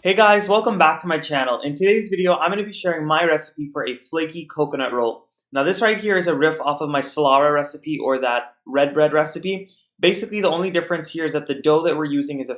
Hey guys, welcome back to my channel. In today's video, I'm going to be sharing my recipe for a flaky coconut roll. Now this right here is a riff off of my Solara recipe or that red bread recipe. Basically, the only difference here is that the dough that we're using is a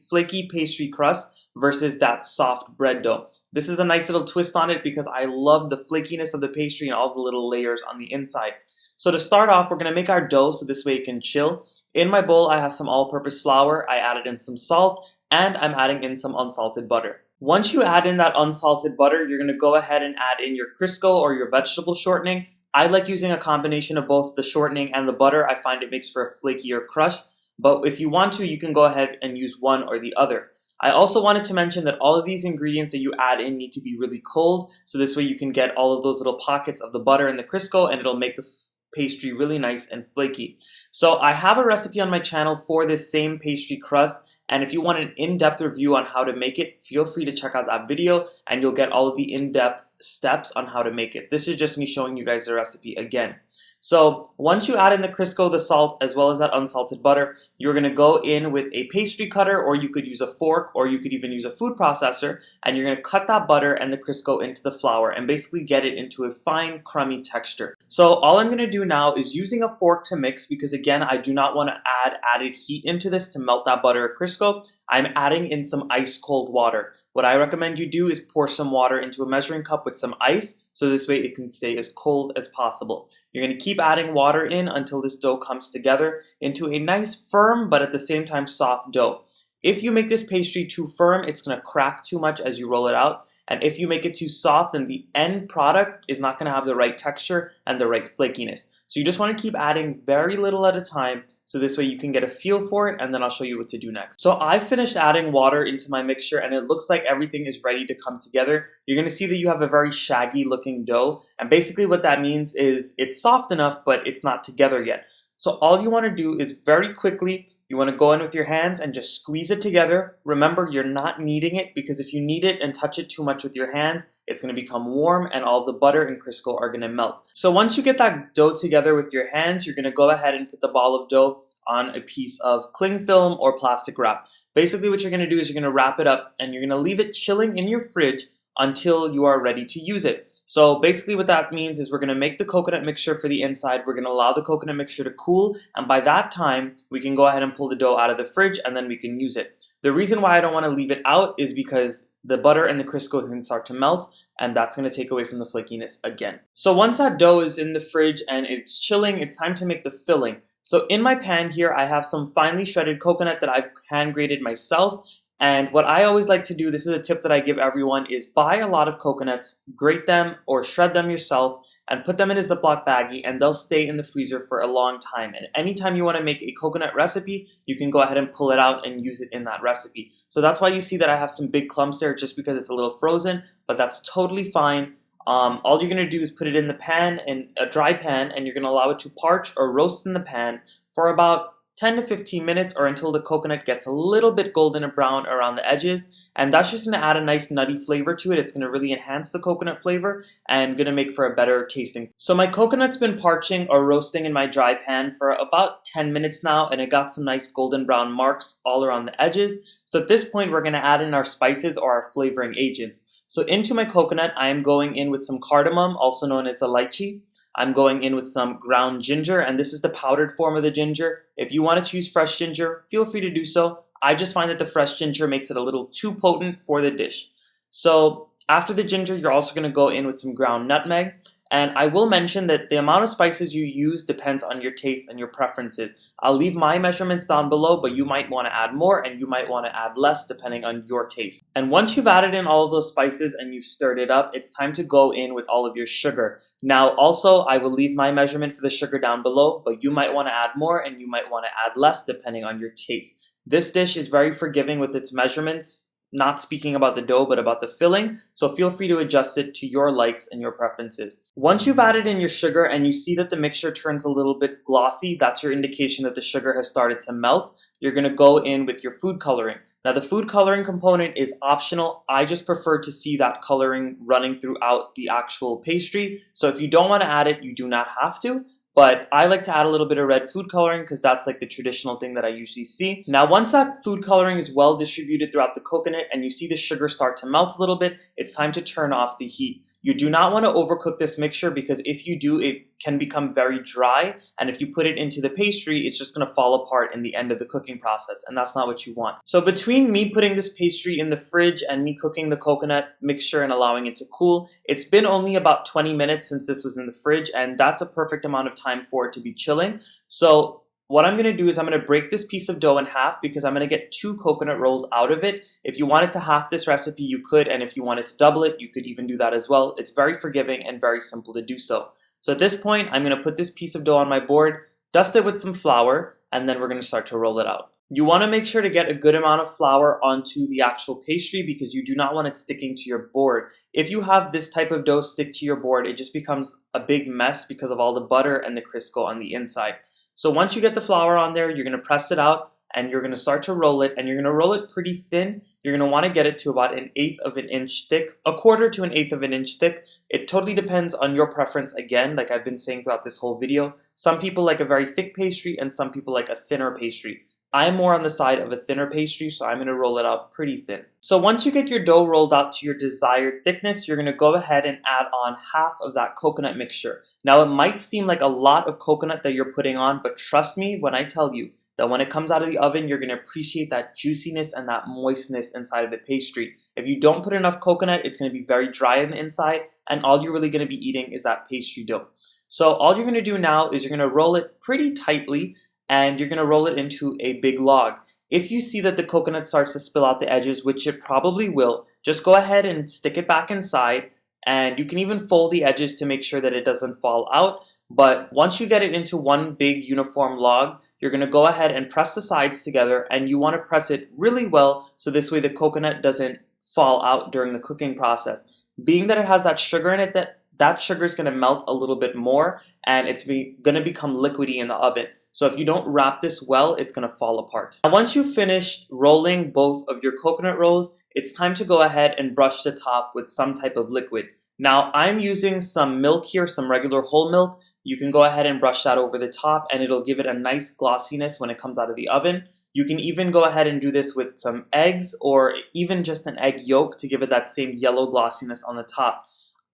flaky pastry crust versus that soft bread dough. This is a nice little twist on it because I love the flakiness of the pastry and all the little layers on the inside. So to start off, we're going to make our dough so this way it can chill. In my bowl, I have some all-purpose flour. I added in some salt, and I'm adding in some unsalted butter. Once you add in that unsalted butter, you're going to go ahead and add in your Crisco or your vegetable shortening. I like using a combination of both the shortening and the butter. I find it makes for a flakier crust, but if you want to, you can go ahead and use one or the other. I also wanted to mention that all of these ingredients that you add in need to be really cold, so this way you can get all of those little pockets of the butter and the Crisco, and it'll make the pastry really nice and flaky. So I have a recipe on my channel for this same pastry crust. And if you want an in-depth review on how to make it, feel free to check out that video and you'll get all of the in-depth steps on how to make it. This is just me showing you guys the recipe again. So once you add in the Crisco, the salt, as well as that unsalted butter, you're going to go in with a pastry cutter, or you could use a fork, or you could even use a food processor, and you're going to cut that butter and the Crisco into the flour and basically get it into a fine, crummy texture. So all I'm going to do now is using a fork to mix because, again, I do not want to add added heat into this to melt that butter or Crisco. I'm adding in some ice cold water. What I recommend you do is pour some water into a measuring cup with some ice, so this way it can stay as cold as possible. You're going to keep adding water in until this dough comes together into a nice firm but at the same time soft dough. If you make this pastry too firm, it's going to crack too much as you roll it out. And if you make it too soft, then the end product is not going to have the right texture and the right flakiness. So you just want to keep adding very little at a time, so this way you can get a feel for it, and then I'll show you what to do next. So I finished adding water into my mixture and it looks like everything is ready to come together. You're going to see that you have a very shaggy looking dough, and basically what that means is it's soft enough but it's not together yet. So all you want to do is very quickly, you want to go in with your hands and just squeeze it together. Remember, you're not kneading it because if you knead it and touch it too much with your hands, it's going to become warm and all the butter and Crisco are going to melt. So once you get that dough together with your hands, you're going to go ahead and put the ball of dough on a piece of cling film or plastic wrap. Basically what you're going to do is you're going to wrap it up and you're going to leave it chilling in your fridge until you are ready to use it. So basically what that means is we're going to make the coconut mixture for the inside. We're going to allow the coconut mixture to cool, and by that time we can go ahead and pull the dough out of the fridge and then we can use it. The reason why I don't want to leave it out is because the butter and the Crisco can start to melt, and that's going to take away from the flakiness again. So once that dough is in the fridge and it's chilling, it's time to make the filling. So in my pan here I have some finely shredded coconut that I've hand grated myself. And what I always like to do, this is a tip that I give everyone, is buy a lot of coconuts, grate them or shred them yourself, and put them in a Ziploc baggie, and they'll stay in the freezer for a long time. And anytime you want to make a coconut recipe, you can go ahead and pull it out and use it in that recipe. So that's why you see that I have some big clumps there, just because it's a little frozen, but that's totally fine. All you're going to do is put it in the pan, in a dry pan, and you're going to allow it to parch or roast in the pan for about 10 to 15 minutes, or until the coconut gets a little bit golden and brown around the edges, and that's just going to add a nice nutty flavor to it. It's going to really enhance the coconut flavor and going to make for a better tasting. So my coconut's been parching or roasting in my dry pan for about 10 minutes now, and it got some nice golden brown marks all around the edges. So at this point we're going to add in our spices or our flavoring agents. So into my coconut I am going in with some cardamom, also known as elychee. I'm going in with some ground ginger, and this is the powdered form of the ginger. If you want to choose fresh ginger, feel free to do so. I just find that the fresh ginger makes it a little too potent for the dish. So after the ginger, you're also going to go in with some ground nutmeg. And I will mention that the amount of spices you use depends on your taste and your preferences. I'll leave my measurements down below, but you might want to add more and you might want to add less depending on your taste. And once you've added in all of those spices and you've stirred it up, it's time to go in with all of your sugar. Now also, I will leave my measurement for the sugar down below, but you might want to add more and you might want to add less depending on your taste. This dish is very forgiving with its measurements. Not speaking about the dough, but about the filling, so feel free to adjust it to your likes and your preferences. Once you've added in your sugar and you see that the mixture turns a little bit glossy, that's your indication that the sugar has started to melt. You're going to go in with your food coloring. Now the food coloring component is optional. I just prefer to see that coloring running throughout the actual pastry. So if you don't want to add it, you do not have to. but I like to add a little bit of red food coloring because that's like the traditional thing that I usually see. Now, once that food coloring is well distributed throughout the coconut and you see the sugar start to melt a little bit, it's time to turn off the heat. You do not want to overcook this mixture because if you do, it can become very dry, and if you put it into the pastry, it's just going to fall apart in the end of the cooking process, and that's not what you want. So between me putting this pastry in the fridge and me cooking the coconut mixture and allowing it to cool, it's been only about 20 minutes since this was in the fridge, and that's a perfect amount of time for it to be chilling. So what I'm going to do is I'm going to break this piece of dough in half because I'm going to get 2 coconut rolls out of it. If you wanted to half this recipe, you could, and if you wanted to double it, you could even do that as well. It's very forgiving and very simple to do so. So at this point, I'm going to put this piece of dough on my board, dust it with some flour, and then we're going to start to roll it out. You want to make sure to get a good amount of flour onto the actual pastry because you do not want it sticking to your board. If you have this type of dough stick to your board, it just becomes a big mess because of all the butter and the Crisco on the inside. So once you get the flour on there, you're going to press it out and you're going to start to roll it, and you're going to roll it pretty thin. You're going to want to get it to about 1/8 of an inch thick, 1/4 to 1/8 of an inch thick. It totally depends on your preference again, like I've been saying throughout this whole video. Some people like a very thick pastry and some people like a thinner pastry. I'm more on the side of a thinner pastry, so I'm going to roll it out pretty thin. So once you get your dough rolled out to your desired thickness, you're going to go ahead and add on half of that coconut mixture. Now, it might seem like a lot of coconut that you're putting on, but trust me when I tell you that when it comes out of the oven, you're going to appreciate that juiciness and that moistness inside of the pastry. If you don't put enough coconut, it's going to be very dry on the inside, and all you're really going to be eating is that pastry dough. So all you're going to do now is you're going to roll it pretty tightly, and you're going to roll it into a big log. If you see that the coconut starts to spill out the edges, which it probably will, just go ahead and stick it back inside, and you can even fold the edges to make sure that it doesn't fall out. But once you get it into one big uniform log, you're going to go ahead and press the sides together, and you want to press it really well so this way the coconut doesn't fall out during the cooking process. Being that it has that sugar in it, that sugar is going to melt a little bit more, and it's going to become liquidy in the oven. So if you don't wrap this well, it's going to fall apart. Now, once you've finished rolling both of your coconut rolls, it's time to go ahead and brush the top with some type of liquid. Now, I'm using some milk here, some regular whole milk. You can go ahead and brush that over the top, and it'll give it a nice glossiness when it comes out of the oven. You can even go ahead and do this with some eggs or even just an egg yolk to give it that same yellow glossiness on the top.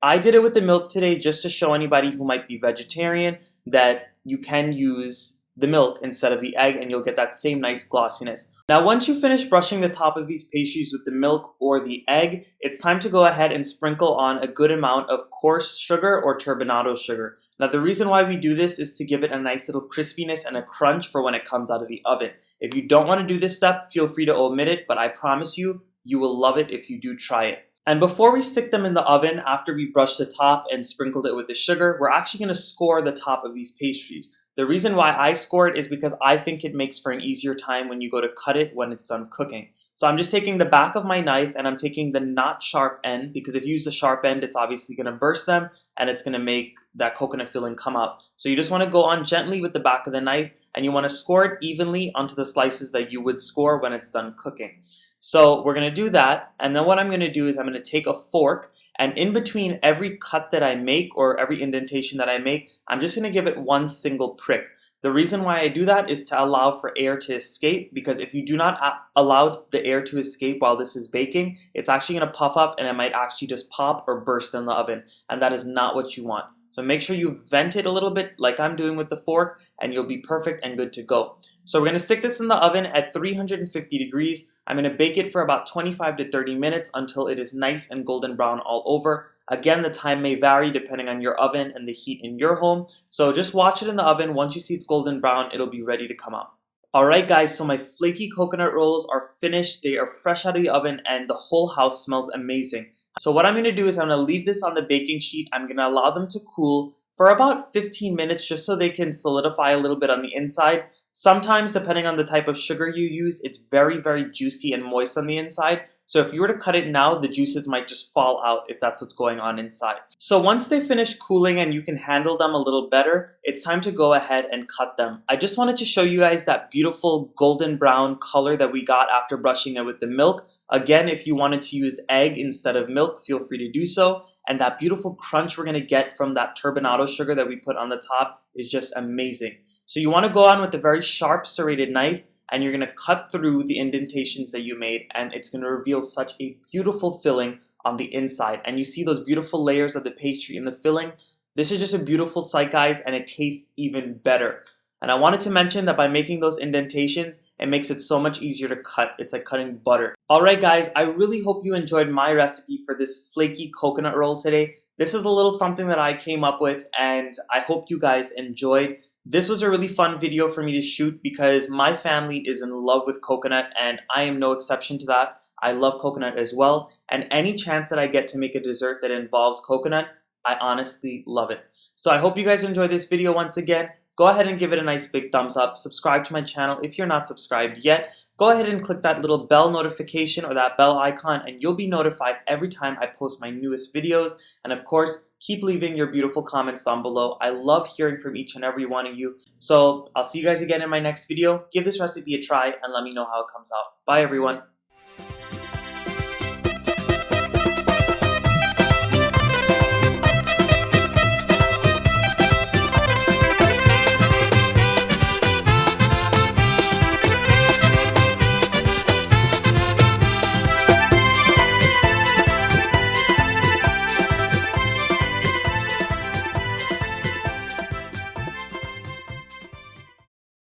I did it with the milk today just to show anybody who might be vegetarian that you can use the milk instead of the egg, and you'll get that same nice glossiness. Now, once you finish brushing the top of these pastries with the milk or the egg, it's time to go ahead and sprinkle on a good amount of coarse sugar or turbinado sugar. Now, the reason why we do this is to give it a nice little crispiness and a crunch for when it comes out of the oven. If you don't want to do this step, feel free to omit it, but I promise you, you will love it if you do try it. And before we stick them in the oven, after we've brushed the top and sprinkled it with the sugar, we're actually going to score the top of these pastries. The reason why I score it is because I think it makes for an easier time when you go to cut it when it's done cooking. So I'm just taking the back of my knife and I'm taking the not sharp end, because if you use the sharp end, it's obviously going to burst them and it's going to make that coconut filling come out. So you just want to go on gently with the back of the knife, and you want to score it evenly onto the slices that you would score when it's done cooking. So we're going to do that, and then what I'm going to do is I'm going to take a fork, and in between every cut that I make or every indentation that I make, I'm just going to give it one single prick. The reason why I do that is to allow for air to escape, because if you do not allow the air to escape while this is baking, it's actually going to puff up and it might actually just pop or burst in the oven, and that is not what you want. So make sure you vent it a little bit like I'm doing with the fork, and you'll be perfect and good to go. So we're going to stick this in the oven at 350 degrees. I'm going to bake it for about 25 to 30 minutes until it is nice and golden brown all over. Again, the time may vary depending on your oven and the heat in your home. So just watch it in the oven. Once you see it's golden brown, it'll be ready to come out. Alright guys, so my flaky coconut rolls are finished. They are fresh out of the oven and the whole house smells amazing. So what I'm going to do is I'm going to leave this on the baking sheet. I'm going to allow them to cool for about 15 minutes just so they can solidify a little bit on the inside. Sometimes, depending on the type of sugar you use, it's very, very juicy and moist on the inside. So if you were to cut it now, the juices might just fall out if that's what's going on inside. So once they finish cooling and you can handle them a little better, it's time to go ahead and cut them. I just wanted to show you guys that beautiful golden brown color that we got after brushing it with the milk. Again, if you wanted to use egg instead of milk, feel free to do so. And that beautiful crunch we're gonna get from that turbinado sugar that we put on the top is just amazing. So you wanna go on with a very sharp serrated knife and you're gonna cut through the indentations that you made, and it's gonna reveal such a beautiful filling on the inside. And you see those beautiful layers of the pastry in the filling. This is just a beautiful sight, guys, and it tastes even better. And I wanted to mention that by making those indentations, it makes it so much easier to cut. It's like cutting butter. Alright guys, I really hope you enjoyed my recipe for this flaky coconut roll today. This is a little something that I came up with, and I hope you guys enjoyed. This was a really fun video for me to shoot because my family is in love with coconut and I am no exception to that. I love coconut as well, and any chance that I get to make a dessert that involves coconut, I honestly love it. So I hope you guys enjoyed this video once again. Go ahead and give it a nice big thumbs up. Subscribe to my channel if you're not subscribed yet. Go ahead and click that little bell notification or that bell icon and you'll be notified every time I post my newest videos. And of course, keep leaving your beautiful comments down below. I love hearing from each and every one of you. So I'll see you guys again in my next video. Give this recipe a try and let me know how it comes out. Bye everyone.